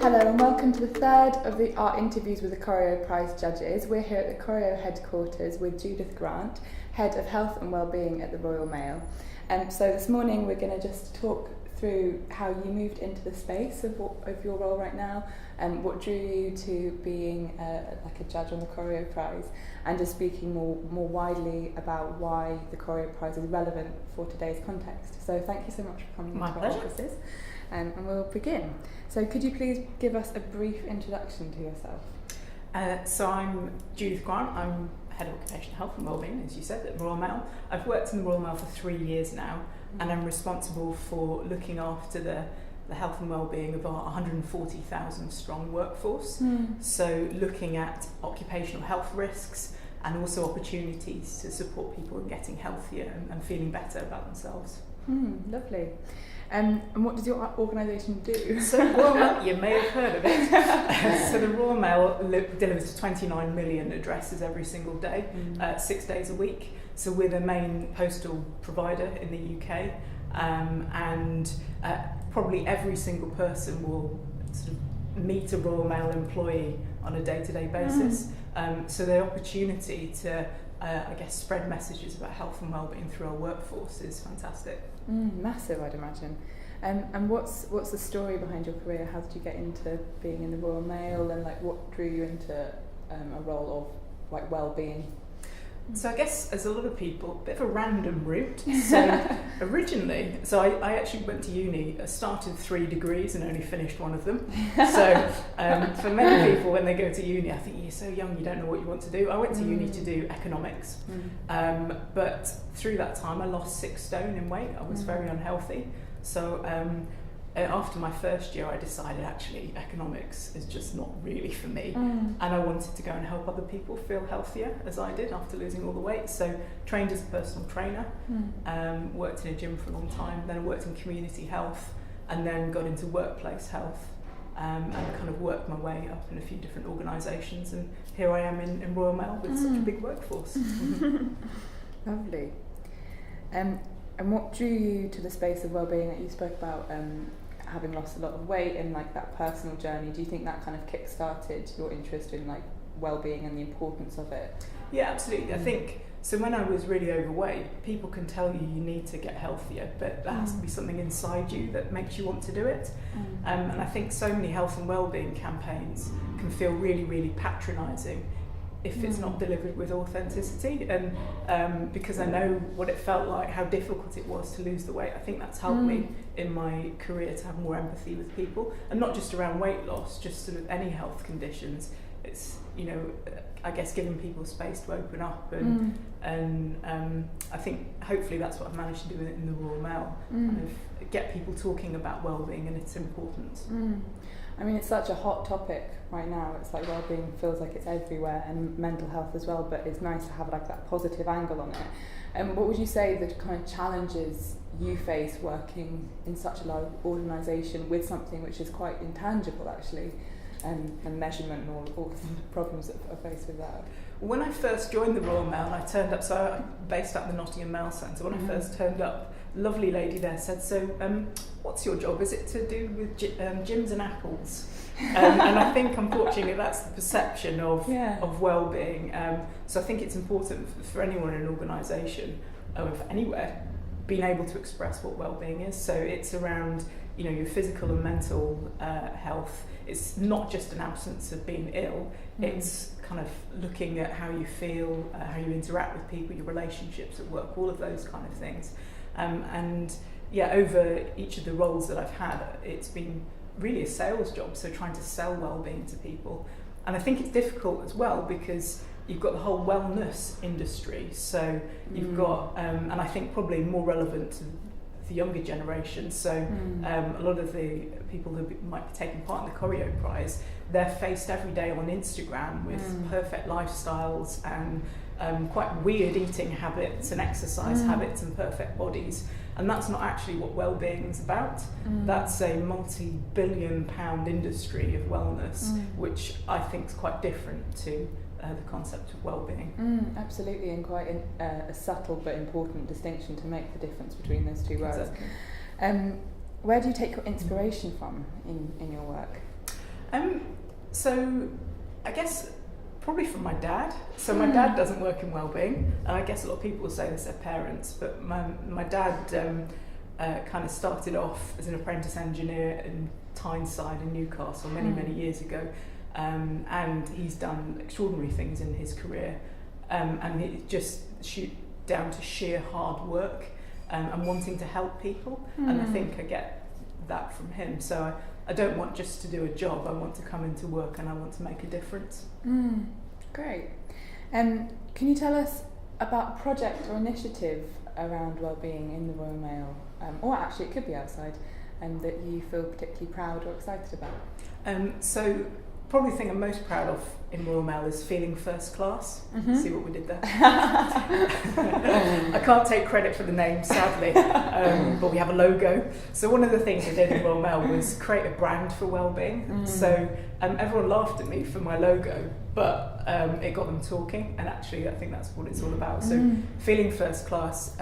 Hello and welcome to the third of our interviews with the Koreo Prize judges. We're here at the Koreo headquarters with Judith Grant, Head of Health and Wellbeing at the Royal Mail. So this morning we're going to just talk through how you moved into the space of your role right now, and what drew you to being like a judge on the Koreo Prize, and just speaking more widely about why the Koreo Prize is relevant for today's context. So thank you so much for coming to our offices. And we'll begin. So could you please give us a brief introduction to yourself? So I'm Judith Grant. I'm Head of Occupational Health and Wellbeing, as you said, at the Royal Mail. I've worked in the Royal Mail for 3 years now, and I'm responsible for looking after the health and wellbeing of our 140,000 strong workforce. So looking at occupational health risks and also opportunities to support people in getting healthier and feeling better about themselves. Lovely. And what does your organisation do? So the Royal Mail, you may have heard of it. So the Royal Mail delivers to 29 million addresses every single day, 6 days a week. So we're the main postal provider in the UK, and probably every single person will sort of meet a Royal Mail employee on a day-to-day basis. So the opportunity to spread messages about health and wellbeing through our workforce is fantastic. Massive, I'd imagine. And what's the story behind your career? How did you get into being in the Royal Mail, and like what drew you into a role of like wellbeing? So I guess, as a lot of people, a bit of a random route. So originally, I actually went to uni, started 3 degrees and only finished one of them. So for many people, when they go to uni, I think, you're so young, you don't know what you want to do. I went to uni to do economics, but through that time I lost 6 stone in weight. I was very unhealthy. So after my first year, I decided actually economics is just not really for me, and I wanted to go and help other people feel healthier as I did after losing all the weight. So trained as a personal trainer, worked in a gym for a long time, then I worked in community health, and then got into workplace health, and kind of worked my way up in a few different organisations, and here I am in Royal Mail with such a big workforce. Lovely. And what drew you to the space of wellbeing that you spoke about? Having lost a lot of weight and like that personal journey, do you think that kind of kick-started your interest in like well-being and the importance of it? Yeah, absolutely. I think so. When I was really overweight, people can tell you need to get healthier, but there has to be something inside you that makes you want to do it. And I think so many health and wellbeing campaigns can feel really, really patronising if it's not delivered with authenticity, and because I know what it felt like, how difficult it was to lose the weight. I think that's helped me in my career to have more empathy with people, and not just around weight loss, just sort of any health conditions. It's, I guess, giving people space to open up, and I think hopefully that's what I've managed to do in the Royal Mail, kind of get people talking about wellbeing and its importance. I mean, it's such a hot topic right now. It's like wellbeing feels like it's everywhere, and mental health as well, but it's nice to have like that positive angle on it. And what would you say the kind of challenges you face working in such a large organisation with something which is quite intangible actually, and measurement and all the problems that are faced with that? When I first joined the Royal Mail, I turned up, so I'm based at the Nottingham Mail Centre. When I first turned up, lovely lady there said, so what's your job? Is it to do with gyms and apples? And I think unfortunately that's the perception of well-being. So I think it's important for anyone in an organisation, or anywhere, being able to express what well-being is. So it's around your physical and mental health. It's not just an absence of being ill, it's kind of looking at how you feel, how you interact with people, your relationships at work, all of those kind of things. And over each of the roles that I've had, it's been really a sales job, so trying to sell well-being to people. And I think it's difficult as well because you've got the whole wellness industry, so you've got, and I think probably more relevant to the younger generation, so a lot of the people that might be taking part in the Curio Prize, they're faced every day on Instagram with perfect lifestyles and quite weird eating habits and exercise habits and perfect bodies, and that's not actually what wellbeing is about. That's a multi-billion-pound industry of wellness, which I think is quite different to the concept of well-being. Absolutely, and quite a subtle but important distinction to make the difference between those two words. Exactly. Where do you take your inspiration from in your work? So I guess probably from my dad. So my dad doesn't work in wellbeing, and I guess a lot of people will say this their parents, but my dad kind of started off as an apprentice engineer in Tyneside in Newcastle many years ago, and he's done extraordinary things in his career, and it just down to sheer hard work and wanting to help people, and I think I get that from him. So I don't want just to do a job, I want to come into work and I want to make a difference. Great. Can you tell us about a project or initiative around wellbeing in the Royal Mail, or actually it could be outside, that you feel particularly proud or excited about? So probably the thing I'm most proud of in Royal Mail is feeling first class. See what we did there? I can't take credit for the name, sadly, but we have a logo. So one of the things we did in Royal Mail was create a brand for wellbeing. So everyone laughed at me for my logo, but it got them talking, and actually I think that's what it's all about. So feeling first class,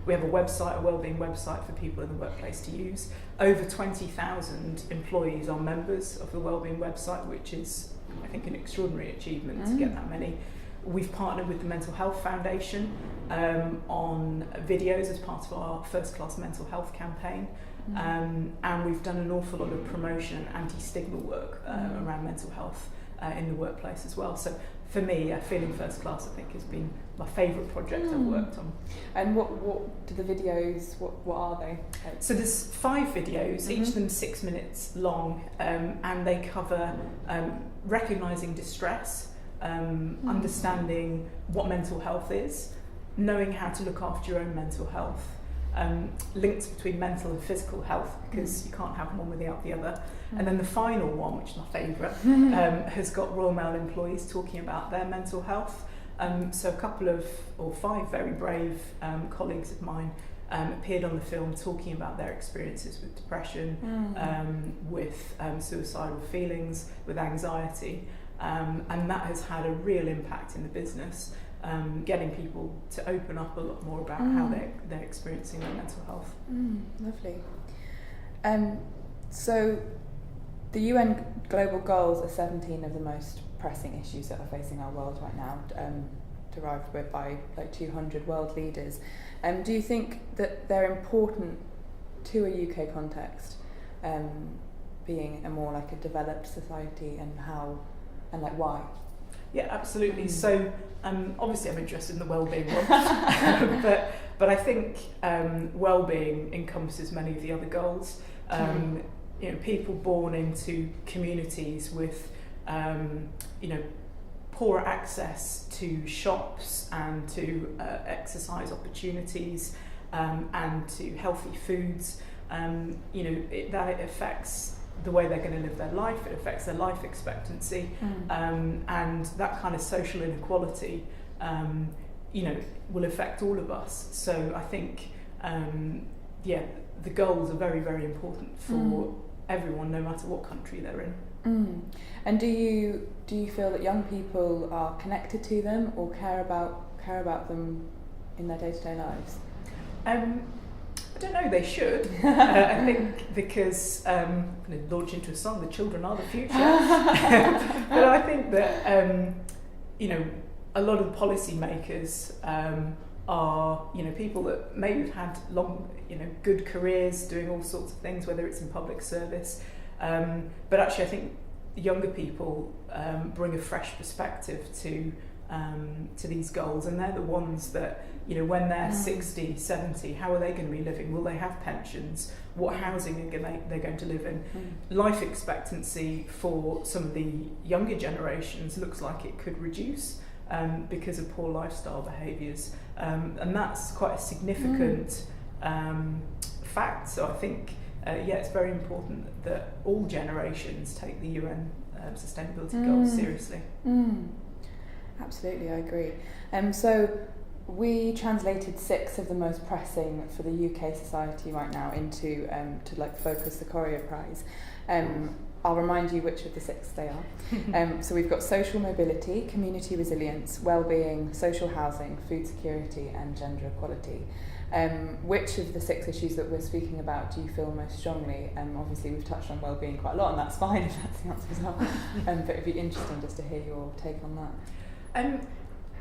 we have a website, a wellbeing website for people in the workplace to use. Over 20,000 employees are members of the wellbeing website, which is, I think, an extraordinary achievement to get that many. We've partnered with the Mental Health Foundation on videos as part of our First Class Mental Health campaign, and we've done an awful lot of promotion and anti-stigma work around mental health in the workplace as well. So for me, feeling first class, I think, has been my favourite project I've worked on. And what do the videos, what are they? So there's 5 videos, each of them 6 minutes long, and they cover recognising distress, understanding what mental health is, knowing how to look after your own mental health, links between mental and physical health, because you can't have one without the other. And then the final one, which is my favourite, has got Royal Mail employees talking about their mental health. So a couple of, or 5 very brave colleagues of mine appeared on the film talking about their experiences with depression, with suicidal feelings, with anxiety, and that has had a real impact in the business, getting people to open up a lot more about how they're experiencing their mental health. Lovely. So the UN Global Goals are 17 of the most pressing issues that are facing our world right now, derived by like 200 world leaders. Do you think that they're important to a UK context, being a more like a developed society, and how, and like why? Yeah, absolutely. So obviously I'm interested in the wellbeing one, but I think wellbeing encompasses many of the other goals. You know, people born into communities with poorer access to shops and to exercise opportunities, and to healthy foods, that affects the way they're going to live their life. It affects their life expectancy, and that kind of social inequality will affect all of us. So I think the goals are very, very important for everyone, no matter what country they're in. And do you feel that young people are connected to them, or care about them in their day-to-day lives? I don't know, they should. I think because I'm going to launch into a song, the children are the future. But I think that a lot of policymakers are people that maybe have had long, good careers doing all sorts of things, whether it's in public service. But actually I think younger people bring a fresh perspective to these goals, and they're the ones that, when they're 60, 70, how are they going to be living? Will they have pensions? What housing are they're going to live in? Life expectancy for some of the younger generations looks like it could reduce because of poor lifestyle behaviours, and that's quite a significant fact. So I think it's very important that all generations take the UN sustainability goals seriously. Absolutely, I agree. So we translated 6 of the most pressing for the UK society right now into to focus the Koreo Prize. I'll remind you which of the 6 they are. So we've got social mobility, community resilience, well-being, social housing, food security and gender equality. Which of the 6 issues that we're speaking about do you feel most strongly? Obviously we've touched on well-being quite a lot, and that's fine if that's the answer as well. But it'd be interesting just to hear your take on that.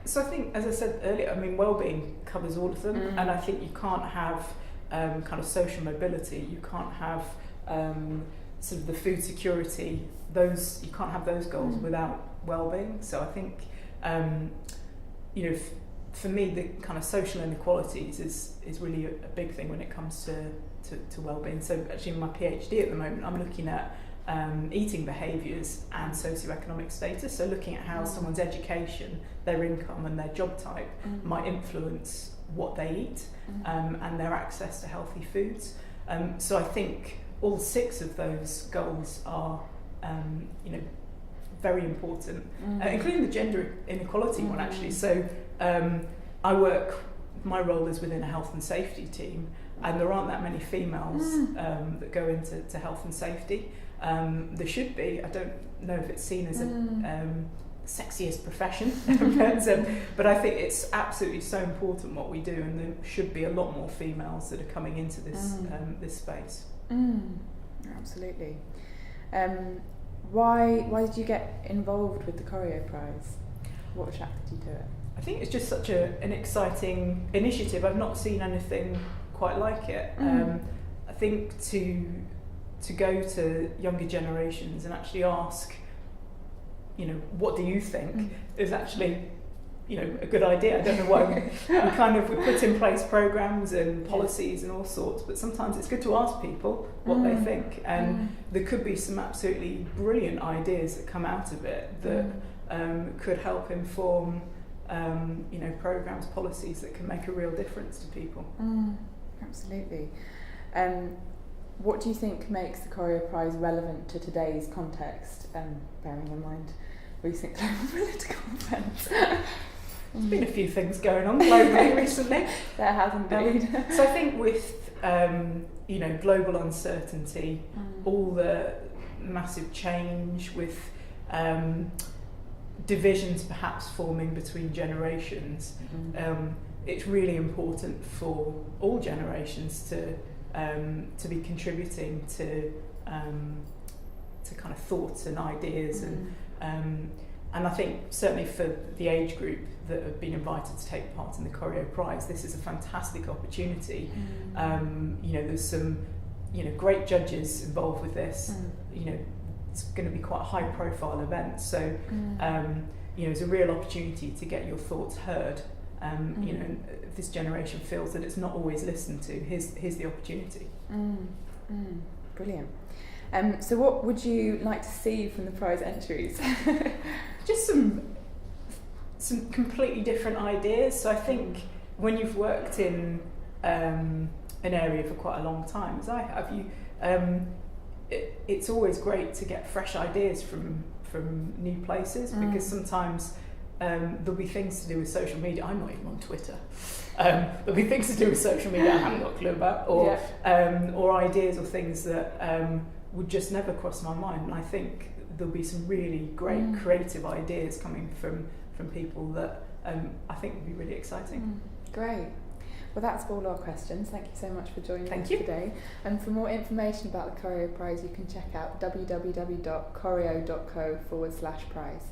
So I think, as I said earlier, I mean, well-being covers all of them, and I think you can't have kind of social mobility, you can't have sort of the food security, you can't have those goals without well-being. So I think, you know, for me, the kind of social inequalities is really a big thing when it comes to well-being. So actually in my PhD at the moment, I'm looking at eating behaviours and socioeconomic status, so looking at how someone's education, their income and their job type might influence what they eat and their access to healthy foods. So I think all 6 of those goals are you know, very important, including the gender inequality one actually. So my role is within a health and safety team, and there aren't that many females that go into health and safety. There should be. I don't know if it's seen as a sexiest profession, but I think it's absolutely so important what we do, and there should be a lot more females that are coming into this this space. Absolutely. Why did you get involved with the Koreo Prize? What attracted you to it? I think it's just such an exciting initiative. I've not seen anything quite like it. I think to go to younger generations and actually ask, you know, what do you think, is actually, you know, a good idea. I don't know why we put in place programs and policies and all sorts, but sometimes it's good to ask people what they think, and there could be some absolutely brilliant ideas that come out of it that could help inform you know, programs, policies that can make a real difference to people. Absolutely. What do you think makes the Curio Prize relevant to today's context, bearing in mind recent global political events? There's been a few things going on globally recently. There has indeed. So I think with you know, global uncertainty, all the massive change, with divisions perhaps forming between generations, it's really important for all generations to be contributing to kind of thoughts and ideas, and I think certainly for the age group that have been invited to take part in the Koreo Prize, this is a fantastic opportunity. You know, there's some, you know, great judges involved with this. You know, it's going to be quite a high profile event, so you know, it's a real opportunity to get your thoughts heard. You know, if this generation feels that it's not always listened to, here's the opportunity. Brilliant. So what would you like to see from the prize entries? Just some completely different ideas. So I think when you've worked in an area for quite a long time, as I have, it's always great to get fresh ideas from new places, because sometimes there'll be things to do with social media. I'm not even on Twitter. There'll be things to do with social media I haven't got a clue about, or ideas or things that would just never cross my mind. And I think there'll be some really great creative ideas coming from people that I think would be really exciting. Great. Well, that's all our questions. Thank you so much for joining us you. today. And for more information about the Curio Prize, you can check out www.koreo.co/prize.